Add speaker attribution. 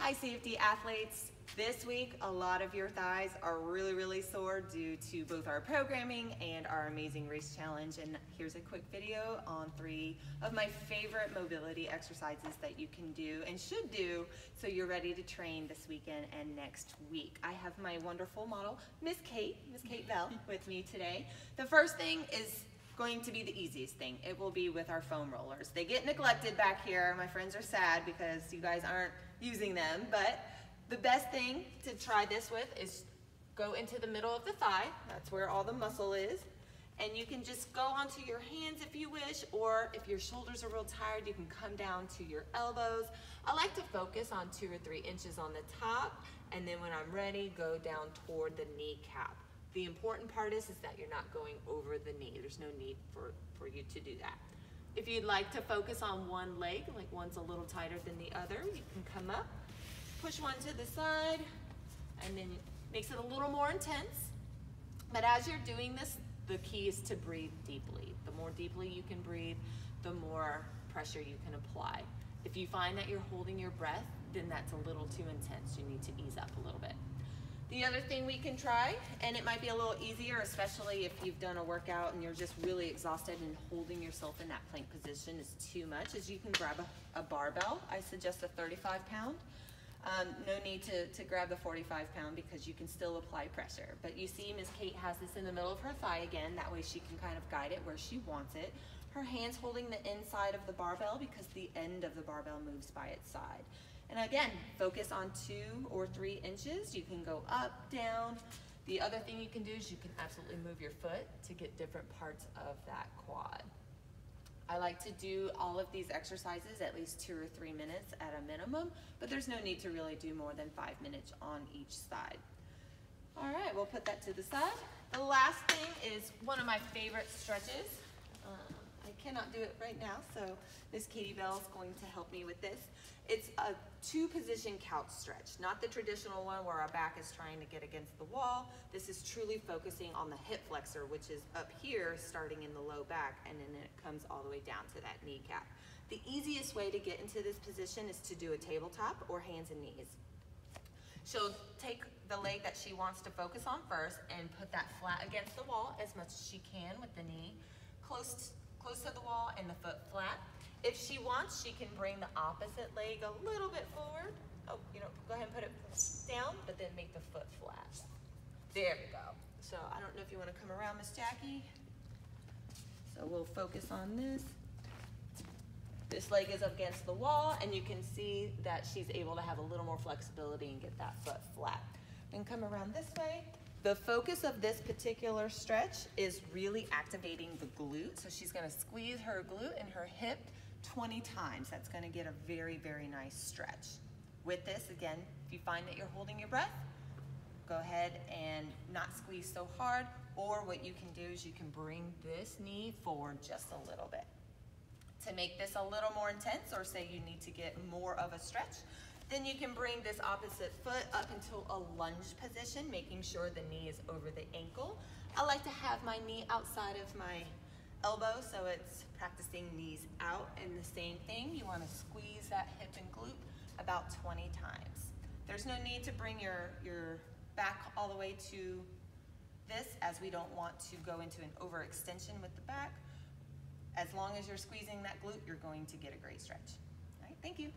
Speaker 1: Hi safety athletes. This week, a lot of your thighs are really sore due to both our programming and our amazing race challenge. And here's a quick video on 3 of my favorite mobility exercises that you can do and should do so you're ready to train this weekend and next week. I have my wonderful model, Miss Kate Bell, with me today. The first thing is going to be the easiest thing. It will be with our foam rollers. They get neglected back here. My friends are sad because you guys aren't using them, but the best thing to try this with is go into the middle of the thigh. That's where all the muscle is. And you can just go onto your hands if you wish, or if your shoulders are real tired, you can come down to your elbows. I like to focus on 2 or 3 inches on the top, and then when I'm ready, go down toward the kneecap. The important part is that you're not going over the knee. There's no need for you to do that. If you'd like to focus on one leg, like one's a little tighter than the other, you can come up, push one to the side, and then makes it a little more intense. But as you're doing this, the key is to breathe deeply. The more deeply you can breathe, the more pressure you can apply. If you find that you're holding your breath, then that's a little too intense. You need to ease up a little bit. The other thing we can try, and it might be a little easier, especially if you've done a workout and you're just really exhausted and holding yourself in that plank position is too much, is you can grab a barbell. I suggest a 35-pound. No need to grab the 45-pound because you can still apply pressure. But you see Miss Kate has this in the middle of her thigh again. That way she can kind of guide it where she wants it. Her hand's holding the inside of the barbell because the end of the barbell moves by its side. And again, focus on 2 or 3 inches. You can go up, down. The other thing you can do is you can absolutely move your foot to get different parts of that quad. I like to do all of these exercises at least 2 or 3 minutes at a minimum, but there's no need to really do more than 5 minutes on each side. All right, we'll put that to the side. The last thing is one of my favorite stretches. I cannot do it right now, so Miss Katie Bell is going to help me with this. It's a 2-position couch stretch, not the traditional one where our back is trying to get against the wall. This is truly focusing on the hip flexor, which is up here starting in the low back, and then it comes all the way down to that kneecap. The easiest way to get into this position is to do a tabletop or hands and knees. She'll take the leg that she wants to focus on first and put that flat against the wall as much as she can with the knee close to the wall and the foot flat. If she wants, she can bring the opposite leg a little bit forward. Oh, go ahead and put it down, but then make the foot flat. There we go. So I don't know if you want to come around, Miss Jackie. So we'll focus on this. This leg is up against the wall, and you can see that she's able to have a little more flexibility and get that foot flat. Then come around this way. The focus of this particular stretch is really activating the glute. So she's going to squeeze her glute and her hip 20 times. That's going to get a very nice stretch. With this, again, if you find that you're holding your breath, go ahead and not squeeze so hard, or what you can do is you can bring this knee forward just a little bit. To make this a little more intense, or say you need to get more of a stretch, then you can bring this opposite foot up into a lunge position, making sure the knee is over the ankle. I like to have my knee outside of my elbow, so it's practicing knees out. And the same thing, you want to squeeze that hip and glute about 20 times. There's no need to bring your back all the way to this, as we don't want to go into an overextension with the back. As long as you're squeezing that glute, you're going to get a great stretch. All right, thank you.